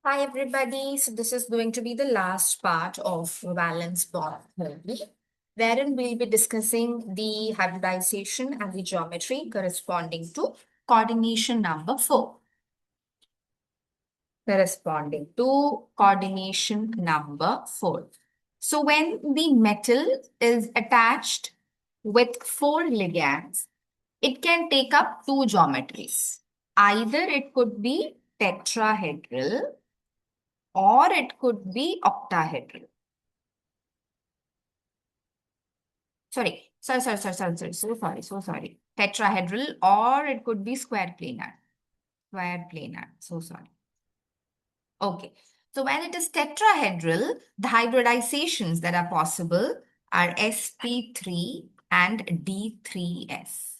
Hi everybody, so this is going to be the last part of Valence bond theory, wherein we'll be discussing the hybridization and the geometry corresponding to coordination number 4. Corresponding to coordination number 4. So when the metal is attached with 4 ligands, it can take up 2 geometries. Either it could be tetrahedral or it could be octahedral. So sorry. Tetrahedral or it could be square planar. So sorry. Okay. So when it is tetrahedral, the hybridizations that are possible are sp3 and d3s.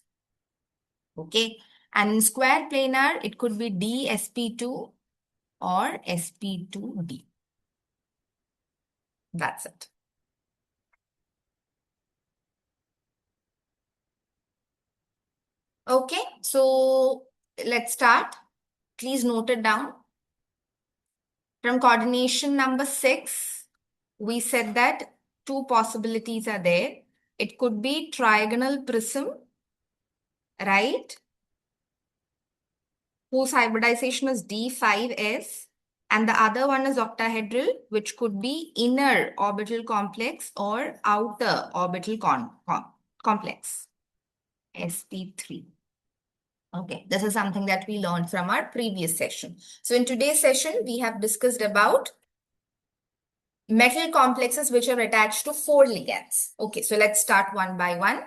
Okay. And in square planar, it could be dsp2 or sp2d. That's it. Okay, so let's start. Please note it down. From coordination number 6, we said that 2 possibilities are there. It could be trigonal prism, right? Whose hybridization is D5S. And the other one is octahedral, which could be inner orbital complex or outer orbital complex, sp3. Okay, this is something that we learned from our previous session. So in today's session, we have discussed about metal complexes which are attached to 4 ligands. Okay, so let's start one by one.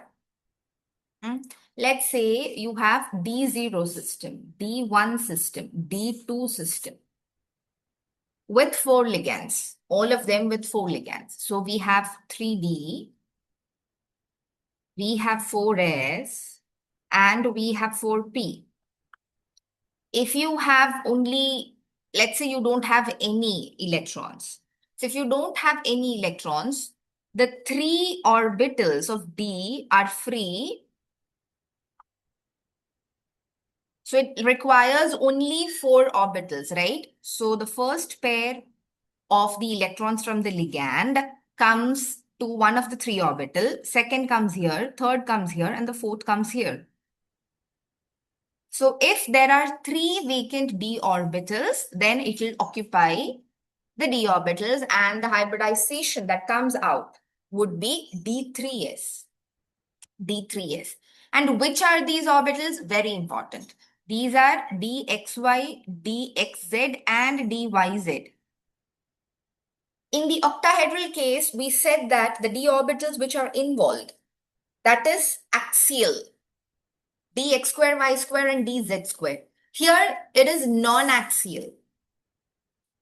Let's say you have D0 system, D1 system, D2 system with 4 ligands, all of them with 4 ligands. So we have 3D, we have 4S, and we have 4P. If you have only, let's say you don't have any electrons. So if you don't have any electrons, the 3 orbitals of D are free. So it requires only 4 orbitals, right? So the first pair of the electrons from the ligand comes to one of the 3 orbital, second comes here, third comes here, and the fourth comes here. So if there are 3 vacant d orbitals, then it will occupy the d orbitals and the hybridization that comes out would be d3s. D3s. And which are these orbitals? Very important. These are dxy, dxz, and dyz. In the octahedral case, we said that the d orbitals which are involved, that is axial, dx square, y square, and dz square. Here, it is non-axial.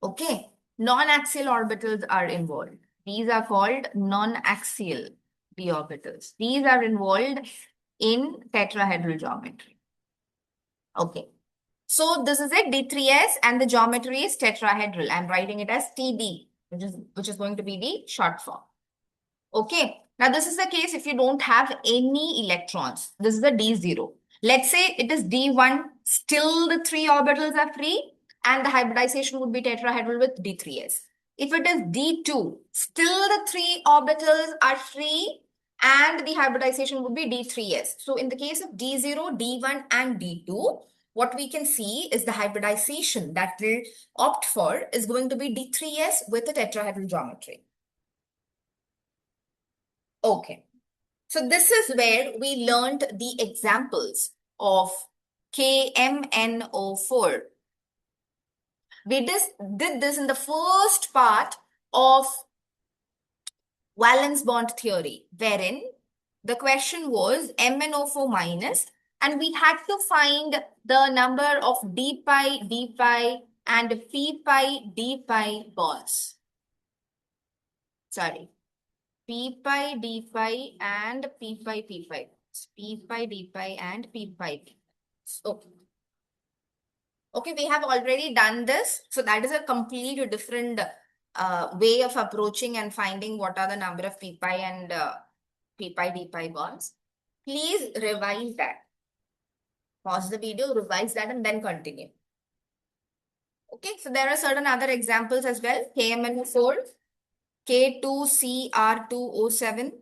Okay, non-axial orbitals are involved. These are called non-axial d orbitals. These are involved in tetrahedral geometry. Okay, so this is it, D3S, and the geometry is tetrahedral. I'm writing it as TD, which is going to be the short form. Okay, now this is the case if you don't have any electrons. This is the D0. Let's say it is D1, still the 3 orbitals are free, and the hybridization would be tetrahedral with D3s. If it is D2, still the 3 orbitals are free, and the hybridization would be D3s. So in the case of D0, D1, and D2, what we can see is the hybridization that we'll opt for is going to be D3s with a tetrahedral geometry. Okay, so this is where we learned the examples of KMNO4. We did this in the first part of valence bond theory, wherein the question was MnO4 minus, and we had to find the number of d pi, and p pi bonds. Sorry. P pi d pi and p pi d pi and p pi. Okay, we have already done this. So that is a completely different way of approaching and finding what are the number of p pi and p pi d pi bonds. Please revise that. Pause the video, revise that, and then continue. Okay, so there are certain other examples as well. KMNO4, K2CR2O7.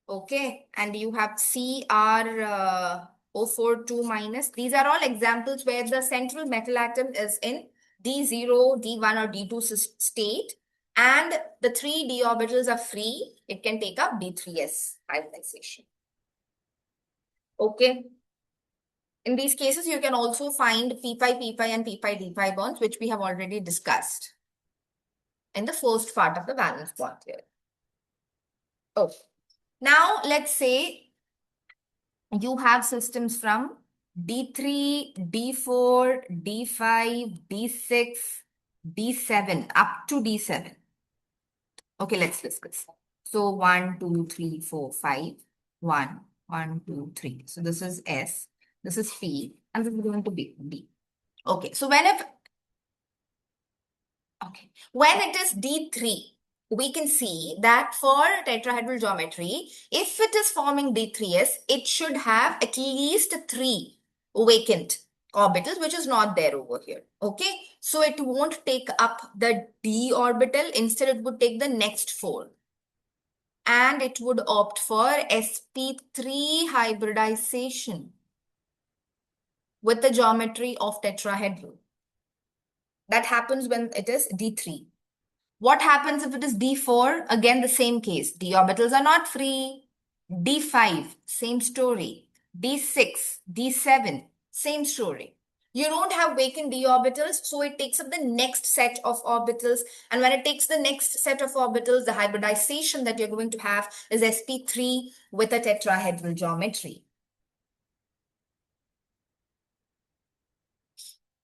Okay, and you have CR042 minus. These are all examples where the central metal atom is in D0, D1 or D2 state, and the three d orbitals are free. It can take up D3s hybridization. Okay. In these cases, you can also find p-pi, p-pi and p-pi d-pi bonds, which we have already discussed in the first part of the valence bond theory. Oh, now let's say you have systems from D3, D4, D5, D6, D7, up to D7. Okay, let's discuss. So 1, 2, 3, 4, 5. 1, 1, 2, 3. So this is S, this is P, and this is going to be D. Okay, so when it is D3, we can see that for tetrahedral geometry, if it is forming D3s, it should have at least 3 vacant orbitals, which is not there over here. Okay, so it won't take up the d orbital, instead it would take the next 4. And it would opt for sp3 hybridization with the geometry of tetrahedral. That happens when it is D3. What happens if it is D4? Again, the same case. D orbitals are not free. D5, same story. D6, D7, same story. You don't have vacant d orbitals, so it takes up the next set of orbitals. And when it takes the next set of orbitals, the hybridization that you're going to have is sp3 with a tetrahedral geometry.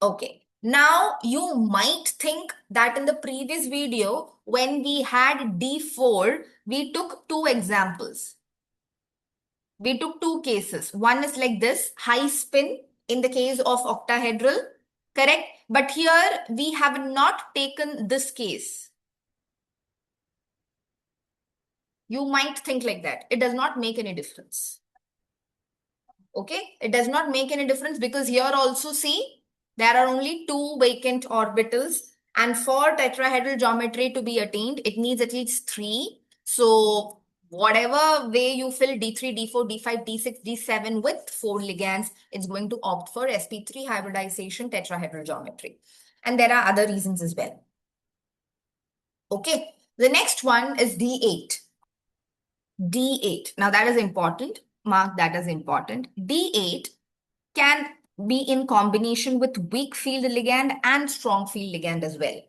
Okay. Now, you might think that in the previous video, when we had D4, we took 2 examples. We took 2 cases. One is like this, high spin in the case of octahedral, correct? But here, we have not taken this case. You might think like that. It does not make any difference. Okay? It does not make any difference because here also see, there are only 2 vacant orbitals, and for tetrahedral geometry to be attained, it needs at least 3. So whatever way you fill D3, D4, D5, D6, D7 with 4 ligands, it's going to opt for sp3 hybridization tetrahedral geometry. And there are other reasons as well. Okay, the next one is D8. D8. Now that is important. Mark that as important. D8 can be in combination with weak field ligand and strong field ligand as well.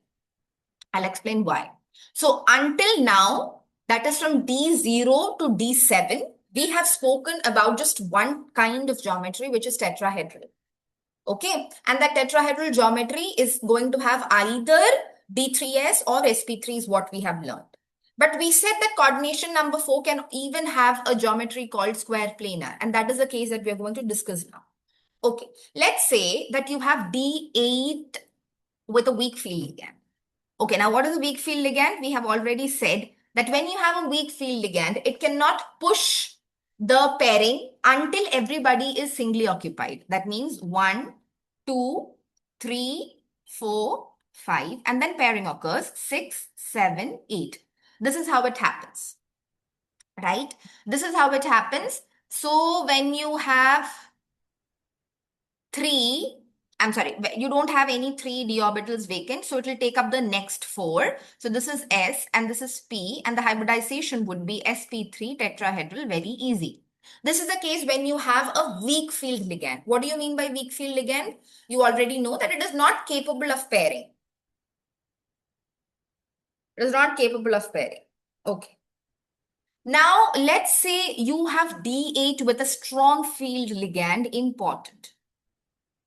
I'll explain why. So until now, that is from D0 to D7, we have spoken about just one kind of geometry, which is tetrahedral. Okay, and that tetrahedral geometry is going to have either D3s or sp3 is what we have learned. But we said that coordination number 4 can even have a geometry called square planar, and that is the case that we are going to discuss now. Okay, let's say that you have D8 with a weak field ligand. Okay, now what is a weak field ligand? We have already said that when you have a weak field ligand, it cannot push the pairing until everybody is singly occupied. That means 1, 2, 3, 4, 5, and then pairing occurs 6, 7, 8. This is how it happens, right? This is how it happens. So when you have 3, I'm sorry, you don't have any 3 d orbitals vacant, so it will take up the next 4. So this is S and this is P, and the hybridization would be sp3 tetrahedral, very easy. This is the case when you have a weak field ligand. What do you mean by weak field ligand? You already know that it is not capable of pairing. It is not capable of pairing. Okay. Now, let's say you have D8 with a strong field ligand, important.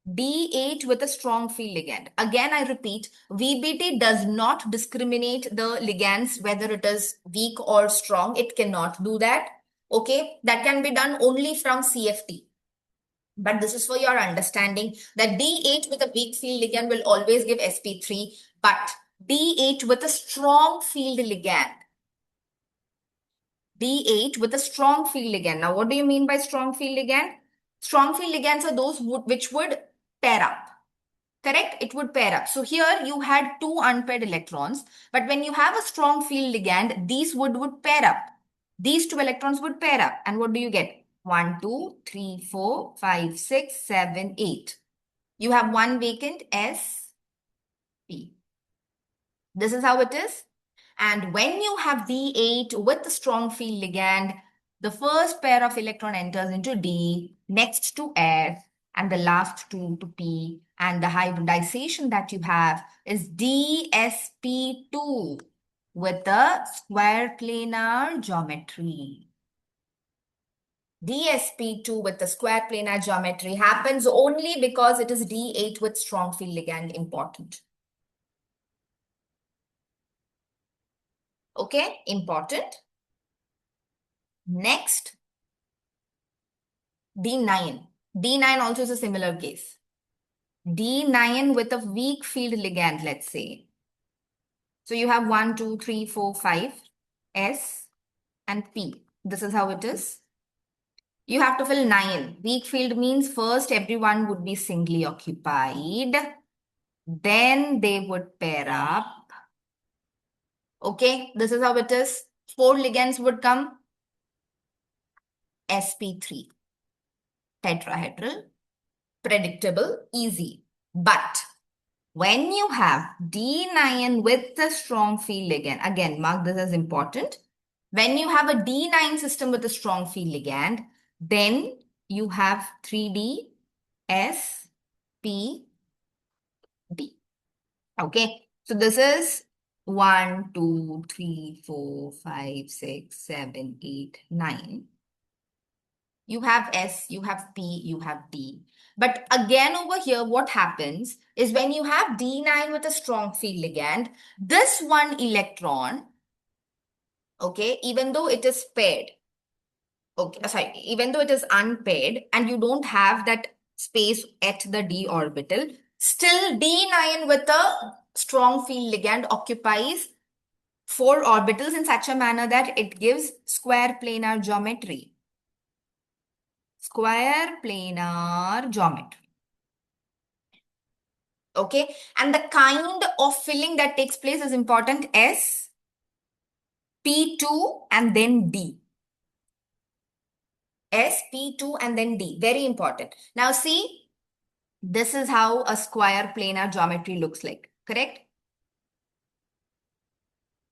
D8 with a strong field ligand. Again, I repeat, VBT does not discriminate the ligands, whether it is weak or strong. It cannot do that. Okay, that can be done only from CFT. But this is for your understanding that D8 with a weak field ligand will always give sp3, but D8 with a strong field ligand. D8 with a strong field ligand. Now, what do you mean by strong field ligand? Strong field ligands are those which would pair up. Correct? It would pair up. So here you had two unpaired electrons, but when you have a strong field ligand, these would pair up. These two electrons would pair up. And what do you get? 1, 2, 3, 4, 5, 6, 7, 8. You have one vacant S, P. This is how it is. And when you have D8 with the strong field ligand, the first pair of electron enters into D, next to S, and the last two to P. And the hybridization that you have is DsP2 with the square planar geometry. DsP2 with the square planar geometry happens only because it is D8 with strong field ligand important. Okay, important. Next, D9. D9 also is a similar case. D9 with a weak field ligand, let's say. So you have 1, 2, 3, 4, 5, S and P. This is how it is. You have to fill 9. Weak field means first everyone would be singly occupied. Then they would pair up. Okay, this is how it is. 4 ligands would come. sp3. Tetrahedral. Predictable, easy. But when you have D9 with the strong field ligand, again, mark this as important. When you have a D9 system with a strong field ligand, then you have 3D, S, P, D. Okay, so this is 1, 2, 3, 4, 5, 6, 7, 8, 9. You have S, you have P, you have D. But again, over here, what happens is when you have D9 with a strong field ligand, this one electron, okay, even though it is paired, okay, sorry, even though it is unpaired and you don't have that space at the D orbital, still D9 with a strong field ligand occupies 4 orbitals in such a manner that it gives square planar geometry. Square planar geometry. Okay, and the kind of filling that takes place is important. S, P2 and then D. S, P2 and then D. Very important. Now see, this is how a square planar geometry looks like. Correct?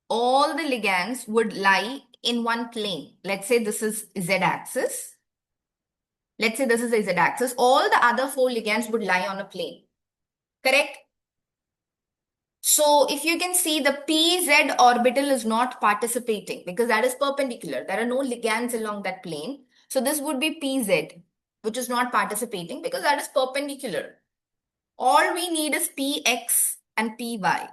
All the ligands would lie in one plane. Let's say this is Z-axis. Let's say this is the Z-axis. All the other 4 ligands would lie on a plane. Correct? So if you can see, the PZ orbital is not participating because that is perpendicular. There are no ligands along that plane. So this would be PZ, which is not participating because that is perpendicular. All we need is PX and PY.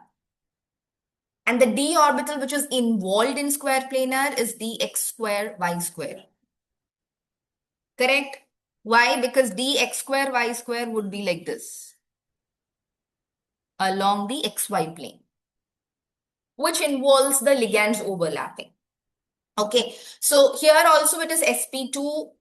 And the D orbital, which is involved in square planar, is dx square y square. Correct? Why? Because dx square y square would be like this along the xy plane, which involves the ligands overlapping. Okay, so here also it is sp2,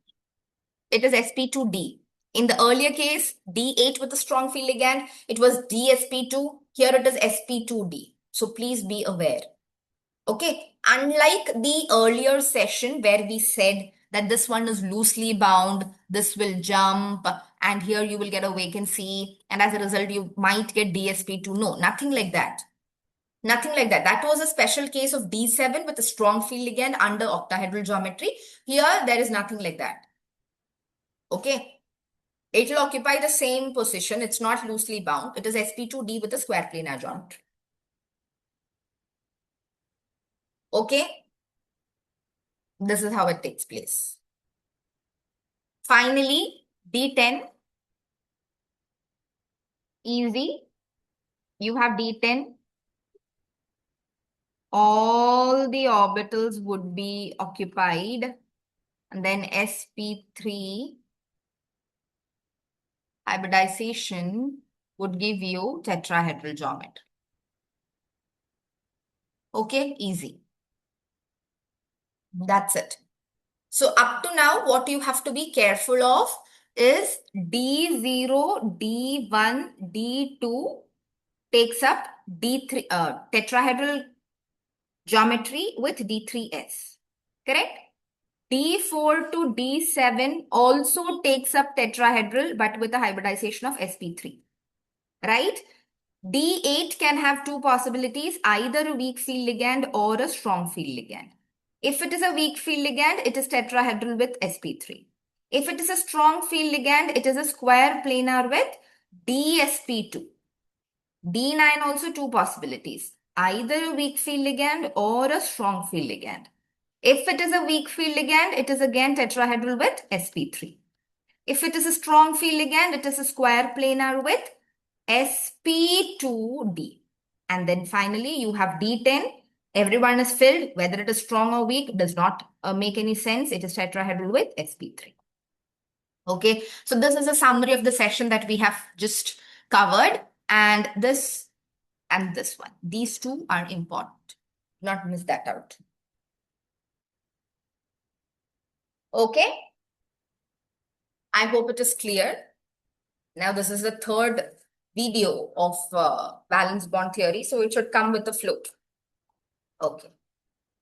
it is sp2d. In the earlier case, D8 with a strong field ligand, it was dsp2. Here it is sp2d. So please be aware. Okay, unlike the earlier session where we said that this one is loosely bound, this will jump, and here you will get a vacancy, and as a result, you might get dsp2. No, nothing like that. Nothing like that. That was a special case of D7 with a strong field ligand under octahedral geometry. Here, there is nothing like that. Okay. It will occupy the same position. It's not loosely bound. It is sp2d with a square planar geometry. Okay. This is how it takes place. Finally, D10. Easy. You have D10. All the orbitals would be occupied. And then sp3 hybridization would give you tetrahedral geometry. Okay, easy. That's it. So up to now, what you have to be careful of is D0, D1, D2 takes up D3 tetrahedral geometry with D3S. Correct? D4 to D7 also takes up tetrahedral but with a hybridization of sp3. Right? D8 can have two possibilities, either a weak field ligand or a strong field ligand. If it is a weak field ligand, it is tetrahedral with sp3. If it is a strong field ligand, it is a square planar with dsp2. D9 also two possibilities, either a weak field ligand or a strong field ligand. If it is a weak field ligand, it is again tetrahedral with sp3. If it is a strong field ligand, it is a square planar with sp2d. And then finally, you have D10. Everyone is filled, whether it is strong or weak, does not make any sense. It is tetrahedral with sp3. Okay, so this is a summary of the session that we have just covered. And this one. These two are important. Not miss that out. Okay. I hope it is clear. Now, this is the third video of valence bond theory, so it should come with a float. Okay.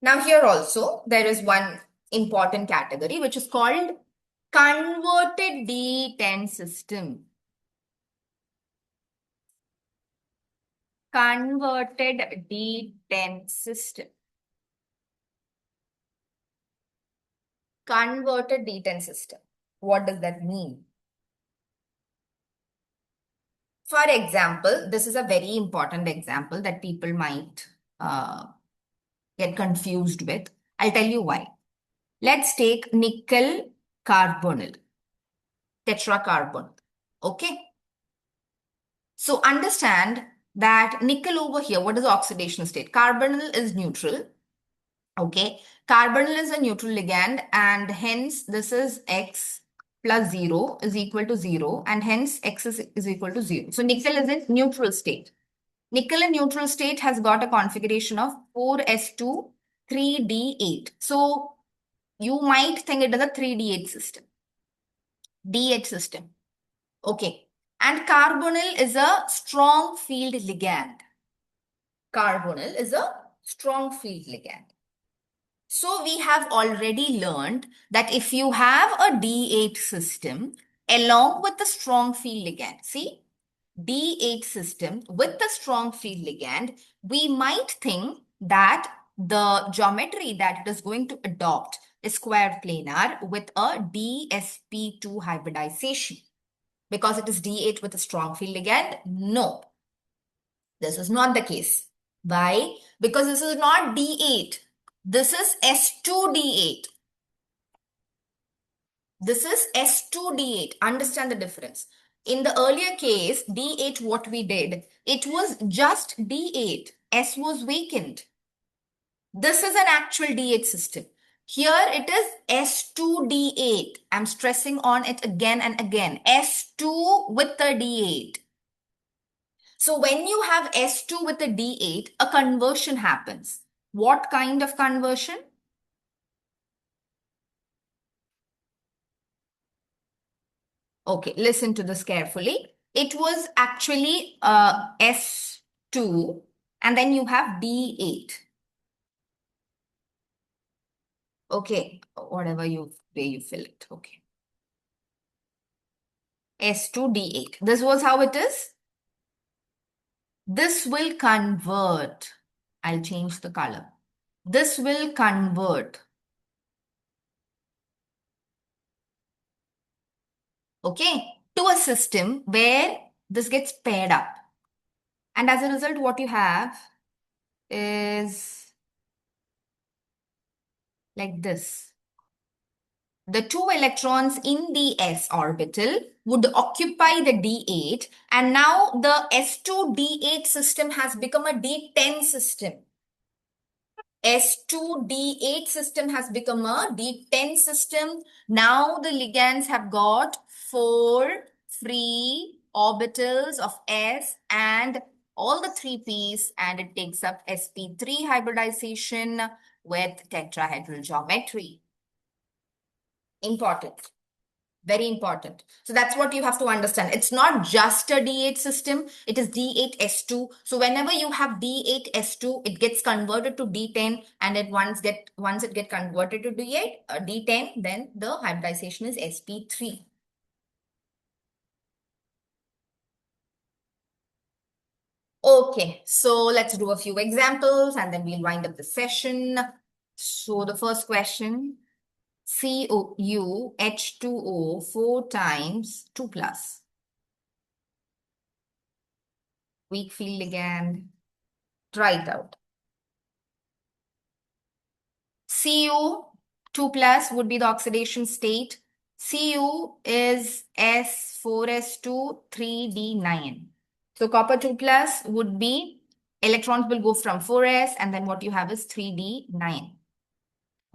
Now, here also, there is one important category, which is called converted D10 system. Converted D10 system. Converted D10 system. What does that mean? For example, this is a very important example that people might get confused with. I'll tell you why. Let's take nickel carbonyl, tetracarbonyl. Okay. So understand that nickel over here, what is the oxidation state? Carbonyl is neutral. Okay. Carbonyl is a neutral ligand, and hence this is X plus 0 is equal to 0, and hence X is equal to 0. So nickel is in neutral state. Nickel in neutral state has got a configuration of 4s2 3d8. So you might think it is a 3d8 system. D8 system. Okay. And carbonyl is a strong field ligand. Carbonyl is a strong field ligand. So we have already learned that if you have a D8 system along with the strong field ligand, see, D8 system with the strong field ligand, we might think that the geometry that it is going to adopt is square planar with a DSP2 hybridization. Because it is D8 with a strong field ligand? No, this is not the case. Why? Because this is not D8. This is S2D8. This is S2D8. Understand the difference. In the earlier case, D8, what we did, it was just D8. S was vacant. This is an actual D8 system. Here it is S2D8. I'm stressing on it again and again. S2 with the D8. So when you have S2 with a D8, a conversion happens. What kind of conversion? Okay, listen to this carefully. It was actually S2 and then you have D8. Okay, whatever way you fill it. Okay. S2, D8. This was how it is. This will convert. I'll change the color. This will convert. Okay, to a system where this gets paired up. And as a result, what you have is like this. The two electrons in the s orbital would occupy the D8, and now the S2D8 system has become a D10 system. S2D8 system has become a D10 system. Now the ligands have got 4 free orbitals of S and all the 3 p's, and it takes up sp3 hybridization with tetrahedral geometry. Important. Very important. So that's what you have to understand. It's not just a D8 system, it is D8S2. So whenever you have D8S2, it gets converted to D10, and once it get converted to D8, D10, then the hybridization is sp3. Okay, so let's do a few examples and then we'll wind up the session. So the first question, COUH2O 4 times 2 plus. Weak field ligand. Try it out. Cu 2 plus would be the oxidation state. Cu is S4S2 3D9. So copper 2 plus would be electrons will go from 4s and then what you have is 3D9.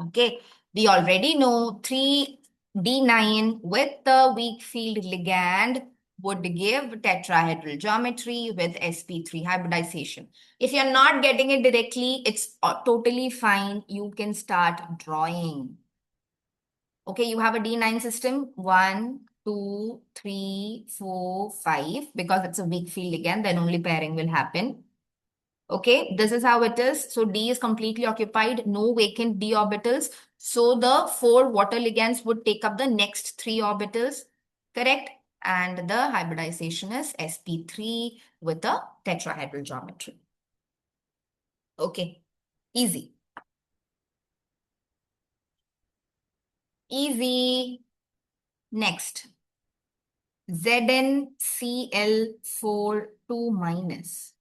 Okay, we already know 3D9 with the weak field ligand would give tetrahedral geometry with sp3 hybridization. If you're not getting it directly, it's totally fine. You can start drawing. Okay, you have a D9 system, 1, 2, 3, 4, 5. Because it's a weak field ligand, then only pairing will happen. Okay, this is how it is. So D is completely occupied, no vacant D orbitals. So the 4 water ligands would take up the next 3 orbitals, correct? And the hybridization is sp3 with a tetrahedral geometry. Okay, easy. Easy. Next, ZnCl4 2 minus.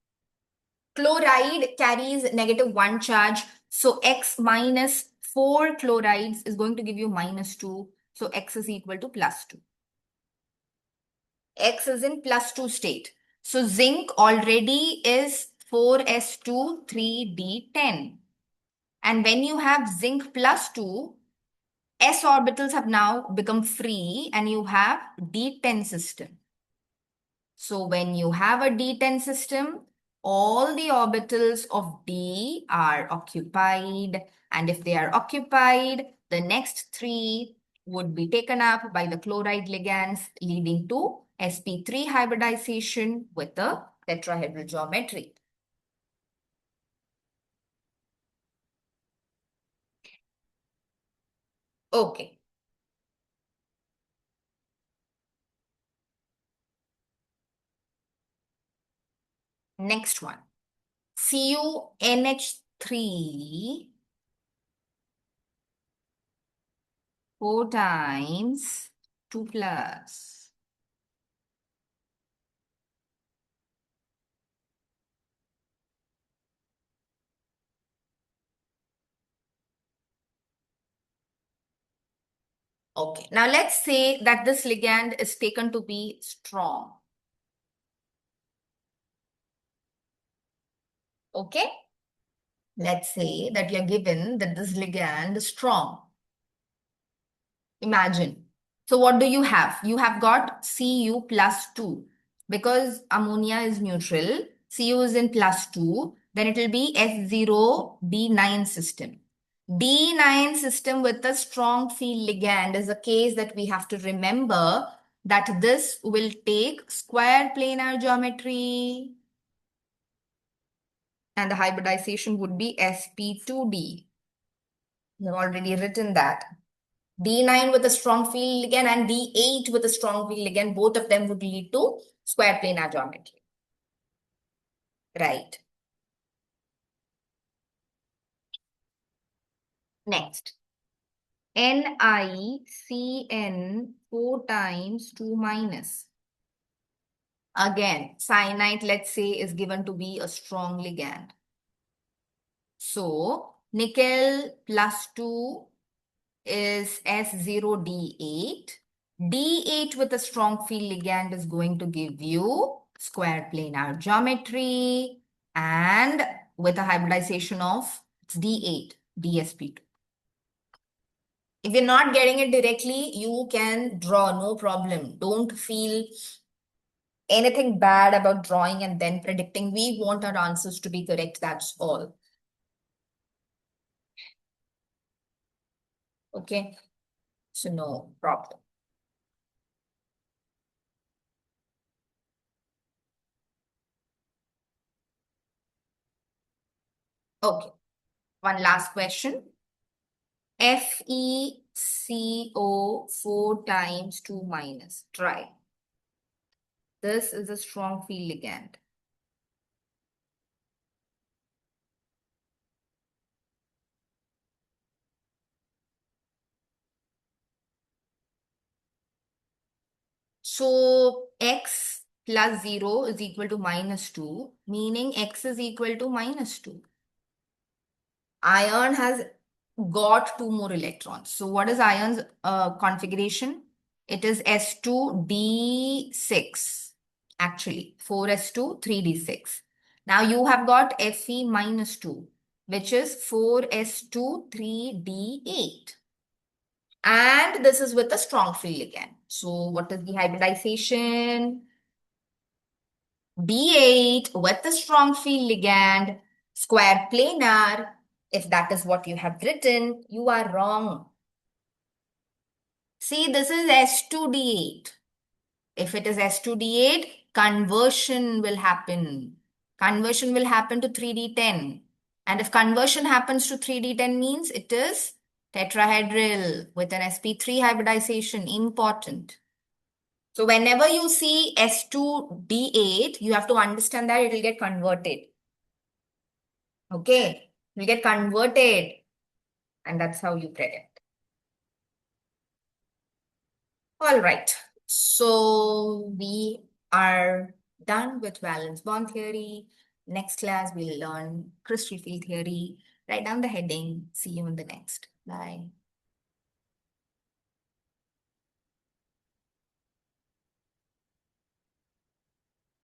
Chloride carries -1 charge. So X minus 4 chlorides is going to give you -2. So X is equal to +2. X is in +2 state. So zinc already is 4s2 3d10. And when you have zinc +2, s orbitals have now become free and you have d10 system. So when you have a D10 system, all the orbitals of D are occupied. And if they are occupied, the next 3 would be taken up by the chloride ligands, leading to sp3 hybridization with the tetrahedral geometry. Okay. Next one. CuNH3 4 times 2 plus. Okay, now let's say that this ligand is taken to be strong. Okay, let's say that you're given that this ligand is strong. Imagine. So what do you have? You have got Cu plus 2. Because ammonia is neutral, Cu is in plus 2, then it will be S0 D9 system. D9 system with a strong field ligand is a case that we have to remember that this will take square planar geometry and the hybridization would be sp2d. We've already written that. D9 with a strong field ligand and D8 with a strong field ligand, both of them would lead to square planar geometry. Right. Next. NiCN 4 times 2 minus. Again, cyanide, let's say, is given to be a strong ligand. So, nickel plus 2 is S0D8. D8 with a strong field ligand is going to give you square planar geometry and with a hybridization of D8, DSP2. If you're not getting it directly, you can draw, no problem. Don't feel anything bad about drawing and then predicting. We want our answers to be correct, that's all. Okay, so no problem. Okay, one last question. FeCO 4 times 2 minus. Try. This is a strong field ligand. So x plus 0 is equal to minus 2, meaning x is equal to minus 2. Iron has got 2 more electrons. So what is iron's configuration? It is S2D6, actually 4s2 3d6. Now you have got Fe minus 2, which is 4s2 3d8. And this is with a strong field again. So what is the hybridization? B8 with the strong field ligand, square planar. If that is what you have written, you are wrong. See, this is S2D8. If it is S2D8, conversion will happen. Conversion will happen to 3D10. And if conversion happens to 3D10 means it is tetrahedral with an sp3 hybridization. Important. So whenever you see S2D8, you have to understand that it will get converted. Okay, it will get converted, and that's how you predict. All right, so we are done with valence bond theory. Next class, we'll learn crystal field theory. Write down the heading. See you in the next. Bye.